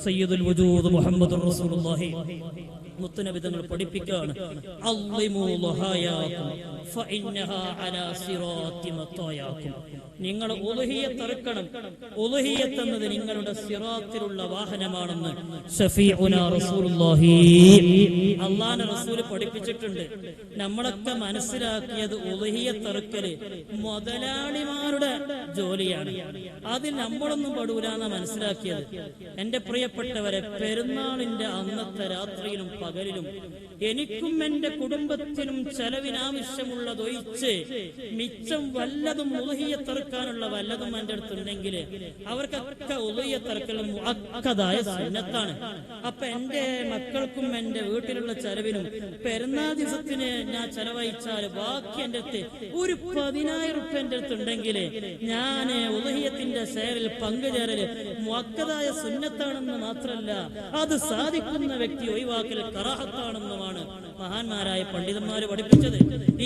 സയ്യിദുൽ വജൂദ് മുഹമ്മദുർ റസൂലുള്ളാഹി മുത്തുനബി തങ്ങൾ പഠിപ്പിക്കുകയാണ്, അള്ളിമൂ ലഹായാകും ഫഇന്നഹാ അലാ സിറാത്തി മത്തായാകും. നിങ്ങൾ ഉളുഹിയ്യത്ത് അറുക്കണം. ഉളുഹിയ്യത്ത് എന്നത് നിങ്ങളുടെ സിറാത്തിലുള്ള വാഹനമാണെന്ന് ശഫീഉനാ റസൂലുള്ളാഹി അല്ലാഹുവിന്റെ റസൂൽ പഠിപ്പിച്ചിട്ടുണ്ട്. നമ്മളൊക്കെ മനസ്സിലാക്കിയത് ഉളുഹിയ്യത്ത് അറുക്കല് മുതലാളിമാരുടെ ജോലിയാണ്. അതിൽ നമ്മളൊന്നും പെടൂലാന്നാ മനസ്സിലാക്കിയത്. എന്റെ പ്രിയപ്പെട്ടവരെ, പെരുന്നാളിന്റെ അന്നത്തെ രാത്രിയിലും പകലിലും എനിക്കും എന്റെ കുടുംബത്തിനും ചെലവിനാവശ്യമുള്ളതൊഴിച്ച് മിച്ചം വല്ലതും ഉളുഹിയ്യത്ത് അറുക്കാനുള്ള വല്ലതും എന്റെ അടുത്തുണ്ടെങ്കിൽ അവർക്കൊക്കെ ഉളുഹിയ്യത്ത് അറുക്കൽ മുഅക്കദായ സുന്നത്താണ്. അപ്പൊ എന്റെ മക്കൾക്കും എന്റെ വീട്ടിലുള്ള ചെലവിനും പെരുന്നാൾ ദിവസത്തിന് ഞാൻ ചെലവഴിച്ചാൽ ബാക്കി എന്റെ അടുത്ത് ഒരു 10,000 റുപ്യ എന്റെ അടുത്തുണ്ടെങ്കിൽ ഞാൻ ഉളുഹിയ്യത്തിന്റെ ഷെയറിൽ പങ്കുചേരല് മുഅക്കദായ സുന്നത്താണെന്ന് മാത്രമല്ല, അത് സാധിക്കുന്ന വ്യക്തി ഒഴിവാക്കൽ കറാഹത്താണെന്നുമാണ് മഹാന്മാരായ പണ്ഡിതന്മാര് പഠിപ്പിച്ചത്.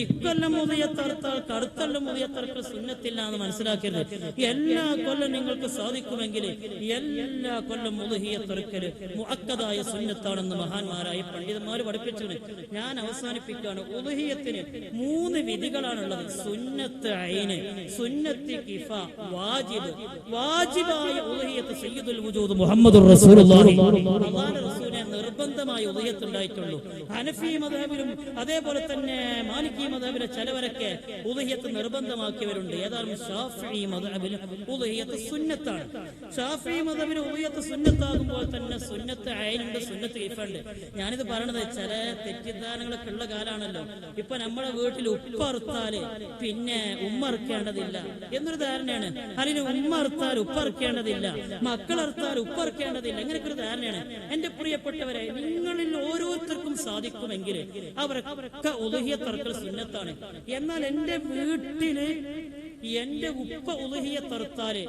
ഇക്കൊല്ലം ഉളുഹിയ്യത്ത് അറുത്താൽ അടുത്തൊല്ലം ഉളുഹിയ്യത്ത് അറുക്കൽ സുന്നത്തില്ല എന്ന് മനസ്സിലാക്കരുത്. എല്ലാ കൊല്ലം നിങ്ങൾക്ക് സാധിക്കുമെങ്കിൽ എല്ലാ കൊല്ലം ഉളുഹിയ്യത്ത് അറുക്കൽ മുഅക്കദായ സുന്നത്താണെന്ന് മഹാന്മാരായ പണ്ഡിതന്മാര് പഠിപ്പിച്ചത്. ഞാൻ അവസാനിപ്പിക്കുകയാണ്. ഉളുഹിയ്യത്തിന് 3 വിധികളാണുള്ളത്: സുന്നത്ത് ഐന്, സുന്നത്ത് കിഫ, വാജിബ്. വാജിബായ ഉളുഹിയ്യത്ത് സയ്യിദുൽ വജൂദ് മുഹമ്മദുർ റസൂലുള്ളാഹി അല്ലാഹുവിന്റെ റസൂലിനെ നിർബന്ധമായി ഉളുഹിയ്യത്ത് ഉണ്ടായിട്ടുള്ളൂ. ഹനഫി മദ്ഹബിലും അതേപോലെ തന്നെ മാലിക്കി മദ്ഹബിലെ ചിലവരൊക്കെ ഉളുഹിയ്യത്ത് നിർബന്ധമാക്കിയവരുണ്ട്. ഏതായാലും ശാഫിഈ മദ്ഹബിൽ ഉളുഹിയ്യത്ത് സുന്നത്താണ്. ശാഫിഈ മദ്ഹബിൽ ഉളുഹിയ്യത്ത് സുന്നത്താകുമ്പോൾ തന്നെ സുന്നത്ത് ഐനുണ്ട്, സുന്നത്ത് കിഫ ഉണ്ട്. ഞാനിത് പറയണത് ചില തെറ്റിദ്ധാരണകളൊക്കെ ഉള്ള കാലാണല്ലോ. ഇപ്പൊ നമ്മുടെ വീട്ടിൽ ഉപ്പ അറുത്താല് പിന്നെ ഉമ്മ അറുക്കേണ്ടതില്ല എന്നൊരു ധാരണയാണ്. അല്ലെങ്കിൽ ഉമ്മ അറുത്താൽ ഉപ്പ അറുക്കേണ്ടതില്ല, മക്കൾ അറുത്താൽ ഉപ്പ അറുക്കേണ്ടതില്ല, അങ്ങനെയൊക്കെ ഒരു ധാരണയാണ്. എന്റെ പ്രിയപ്പെട്ടവരെ, നിങ്ങളിൽ ഓരോരുത്തർക്കും സാധിക്കുമെങ്കിൽ അവരൊക്കെ ഉളുഹിയ്യത്ത് അറുക്കൽ സുന്നത്താണ്. എന്നാൽ എന്റെ വീട്ടില് എന്റെ ഉപ്പ ഉളുഹിയ്യത്ത് അറുത്താല്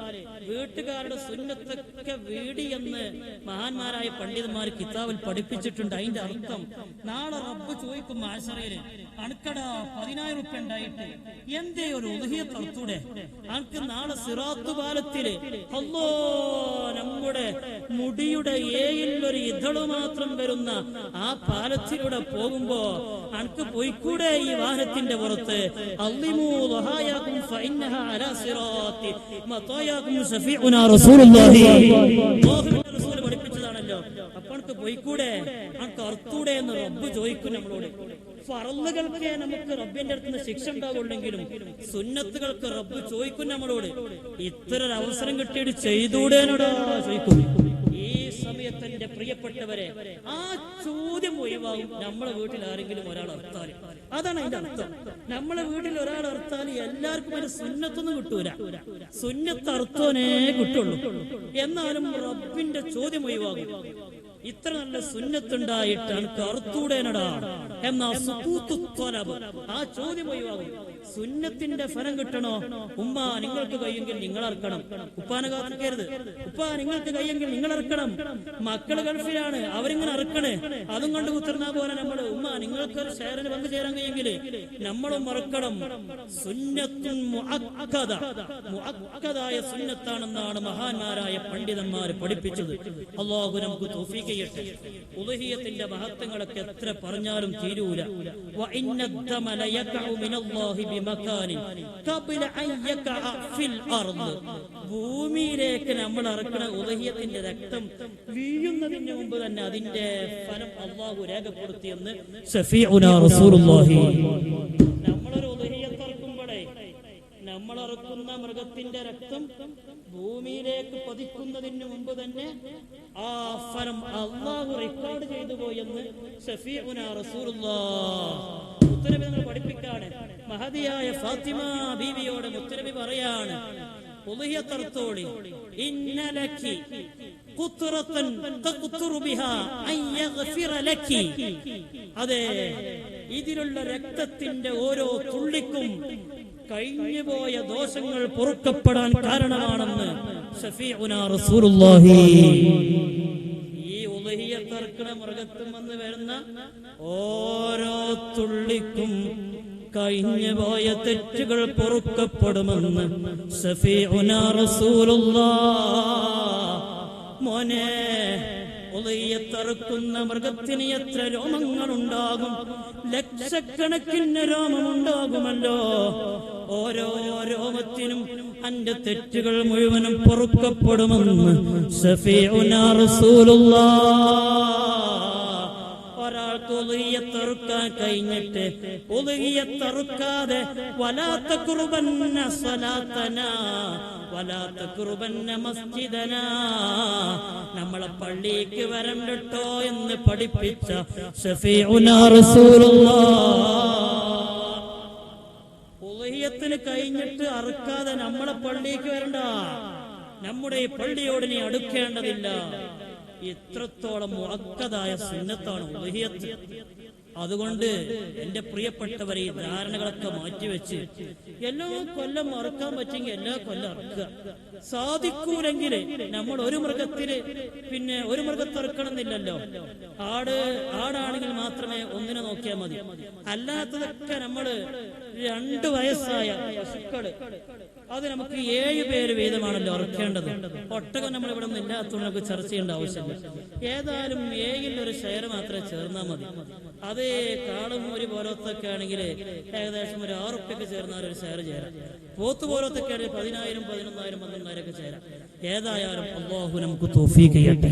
വീട്ടുകാരുടെ സുന്നത്തൊക്കെ വീടി എന്ന് മഹാന്മാരായ പണ്ഡിതന്മാർ കിതാബിൽ പഠിപ്പിച്ചിട്ടുണ്ട്. അതിന്റെ അർത്ഥം നാളെ റബ്ബ് ചോദിക്കും മാശറയില്, അണക്കടാ 10,000 റുപ്യ ഉണ്ടായിട്ട് എന്തേ ഒരു ഉളുഹിയ്യത്ത് അറുത്തൂടെ? അനക്ക് നാളെ സിറാത്ത് പാലത്തില് അല്ലോ നമ്മുടെ മുടിയുടെ ഒരു ഇതള് മാത്രം വരുന്ന ആ പാലത്തിലൂടെ പോകുമ്പോ അനക്ക് പോയിക്കൂടെ ഈ വാഹനത്തിന്റെ പുറത്ത്? അള്ളിമൂ ലഹായാകും ഫഇന്നഹാ അലാ സിറാത്തി മത്തായാകും ശഫീഉനാ റസൂലുള്ളാഹി റസൂൽ പഠിപ്പിച്ചതാണല്ലോ. അപ്പൊ അനക്ക് പോയിക്കൂടെ, അനക്ക് അറുത്തൂടെ എന്ന് റബ്ബ് ചോദിക്കും നമ്മളോട്. ഫറളുകൾക്ക് നമുക്ക് റബ്ബിന്റെ അടുത്ത് നിന്ന് ശിക്ഷ ഉണ്ടാവുള്ളെങ്കിലും സുന്നത്തുകൾക്ക് റബ്ബ് ചോദിക്കും നമ്മളോട്. ഇത്തരൊരു അവസരം കിട്ടിയിട്ട് ചെയ്തൂടേനോടാ ചോദിക്കും. ഈ സമയത്ത് എന്റെ പ്രിയപ്പെട്ടവരെ, ആ ചോദ്യം ഒഴിവാകും നമ്മളെ വീട്ടിൽ ആരെങ്കിലും ഒരാൾ അറുത്താൽ. അതാണ് അതിന്റെ അർത്ഥം. നമ്മളെ വീട്ടിൽ ഒരാൾ അറുത്താൽ എല്ലാവർക്കും അതിന്റെ സുന്നത്തൊന്നും കിട്ടൂല, സുന്നത്ത് അർത്ഥോനേ കിട്ടുള്ളൂ. എന്നാലും റബ്ബിന്റെ ചോദ്യം ഒഴിവാകും. ഇത്ര നല്ല സുന്നത്തുണ്ടായിട്ടാണ് കറുത്തൂടേനടാ എന്നാ സുകൂത്തു ത്വലബ്, ആ ചോദ്യം ഒഴിവാകും. സുന്നത്തിന്റെ ഫലം കിട്ടണോ? ഉമ്മ നിങ്ങൾക്ക് കഴിയെങ്കിൽ നിങ്ങൾ അറക്കണം, ഉപ്പാനെ കാത്തിക്കരുത്. ഉപ്പ നിങ്ങൾക്ക് കഴിയെങ്കിൽ നിങ്ങൾ അറക്കണം. മക്കള് ഗൾഫിലാണ്, അവരിങ്ങനെ അറക്കണേ, അതും കൊണ്ട് കുത്തിർന്നാ പോലെ നമ്മള് ഉമ്മ നിങ്ങൾക്ക് ഒരു ഷെയറിന് പങ്കുചേരാൻ കഴിയെങ്കിൽ നമ്മളും മറക്കണം. സുന്നത്തുൻ മുഅക്കദ, മുഅക്കദായ സുന്നത്താണെന്നാണ് മഹാന്മാരായ പണ്ഡിതന്മാര് പഠിപ്പിച്ചത്. അല്ലാഹു നമുക്ക് തൗഫീഖ് ചെയ്യട്ടെ. ഉളുഹിയ്യത്തിന്റെ മഹത്വങ്ങളൊക്കെ എത്ര പറഞ്ഞാലും തീരൂല. വഇന്നദ്ദമ ലയഖഉ മിനല്ലാഹി ബിമകാനിൻ ഖബ്ല അൻ യഖഅ ഫിൽ അർദ്. ഭൂമിയിലേക്ക് നമ്മൾ ഇറക്കുന്ന ഉളുഹിയ്യത്തിന്റെ രക്തം വീഴുന്നതിന് മുമ്പ് തന്നെ അതിന്റെ ഫലം അല്ലാഹു രേഖപ്പെടുത്തിയെന്ന് ശഫീഉനാ റസൂലുള്ളാഹി. നമ്മളൊരു ഉളുഹിയ്യത്ത് ഇറക്കുമ്പോഴേ നമ്മൾ ഇറക്കുന്ന മൃഗത്തിന്റെ രക്തം ഭൂമിയിലേക്ക് പതിക്കുന്നതിന് മുമ്പ് തന്നെ ആ ഫലം അല്ലാഹു റെക്കോർഡ് ചെയ്തു പോയെന്ന് ശഫീഉനാ റസൂലുള്ളാഹ് മുത്തനബി നമ്മൾ പഠിപ്പിക്കാണ്. മഹദിയായ ഫാത്തിമ ബീവിയോട് മുത്തനബി പറയാണ്, ഉളുഹിയ്യത്ത് അറുത്തോളി, ഇന്നലക്കി ഖുത്രതൻ തഖ്തുറു ബിഹാ അൻ യഗ്ഫിറ ലക്കി. അതെ, ഇതിലുള്ള രക്തത്തിന്റെ ഓരോ തുള്ളിക്കും കഴിഞ്ഞുപോയ ദോഷങ്ങൾ പൊറുക്കപ്പെടാൻ കാരണമാണെന്ന് ശഫീഉനാ റസൂലുള്ളാഹി. ഈ ഉളുഹിയ്യത്ത് അറുക്കണ മൃഗത്തിൽ നിന്ന് വരുന്ന ഓരോ തുള്ളിക്കും കഴിഞ്ഞുപോയ തെറ്റുകൾ പൊറുക്കപ്പെടുമെന്ന് ശഫീഉനാ റസൂലുള്ളാഹ് മോനെ, ഉളിയത്തറുക്കുന്ന മൃഗത്തിന് എത്ര രോമങ്ങളുണ്ടാകും? ലക്ഷക്കണക്കിന് രോമമുണ്ടാകുമല്ലോ. ഓരോ രോമത്തിനും അന്റെ തെറ്റുകൾ മുഴുവനും പൊറുക്കപ്പെടുമെന്ന് ശഫീഉനാ റസൂലുള്ളാഹ്. ഒരാൾക്ക് ഉളിയത്തറുക്കാൻ കഴിഞ്ഞിട്ട് ഉളിയത്തറുക്കാതെ വലാ തഖ്റുബന്ന സ്വലാത്തനാ വലാ തഖ്റുബന്ന മസ്ജിദനാ, നമ്മളെ പള്ളിക്ക് വരണ്ടട്ടോ എന്ന് പഠിപ്പിച്ച ശഫീഉനാ റസൂലുള്ളാഹ്. ഉളിയത്തിന് കഴിഞ്ഞിട്ട് അറുക്കാതെ നമ്മളെ പള്ളിക്ക് വരണ്ട, നമ്മുടെ ഈ പള്ളിയോട് നീ അടുക്കേണ്ടതില്ല. ഇത്രത്തോളം മുഅക്കദായ സുന്നത്താണ് ഉളിയത്ത്. അതുകൊണ്ട് എന്റെ പ്രിയപ്പെട്ടവരെ, ഈ ധാരണകളൊക്കെ മാറ്റിവെച്ച് എല്ലാ കൊല്ലം അറുക്കാൻ പറ്റെങ്കിൽ എല്ലാ കൊല്ലം അറുക്കുക. സാധിക്കൂലെങ്കിൽ നമ്മൾ ഒരു മൃഗത്തിന് പിന്നെ ഒരു മൃഗത്തെ അറുക്കണമെന്നില്ലല്ലോ. ആടാണെങ്കിൽ മാത്രമേ ഒന്നിനെ നോക്കിയാൽ മതി. അല്ലാത്തതൊക്കെ നമ്മള് 2 വയസ്സായ പശുക്കള്, അത് നമുക്ക് 7 പേര് വീതമാണല്ലോ അറുക്കേണ്ടത്. ഒട്ടകം നമ്മൾ ഇവിടെ ഒന്നും ഇല്ലാത്തതുകൊണ്ട് നമുക്ക് ചർച്ച ചെയ്യേണ്ട ആവശ്യമില്ല. ഏതായാലും 7 ഒരു ഷെയർ മാത്രമേ ചേർന്നാൽ മതി. അതേ കാളും ഒരു പോലത്തൊക്കെ ആണെങ്കിൽ ഏകദേശം ഒരു 6 ഉറുപ്പ്യക്ക് ചേർന്നാൽ ഒരു ഷെയർ ചേരാം. പോത്ത് പോലത്തൊക്കെ ആണെങ്കിൽ 10,000, 11,000, 12,000 ഒക്കെ ചേരാം. ഏതായാലും അല്ലാഹു നമുക്ക് തൗഫീഖ് ചെയ്യട്ടെ.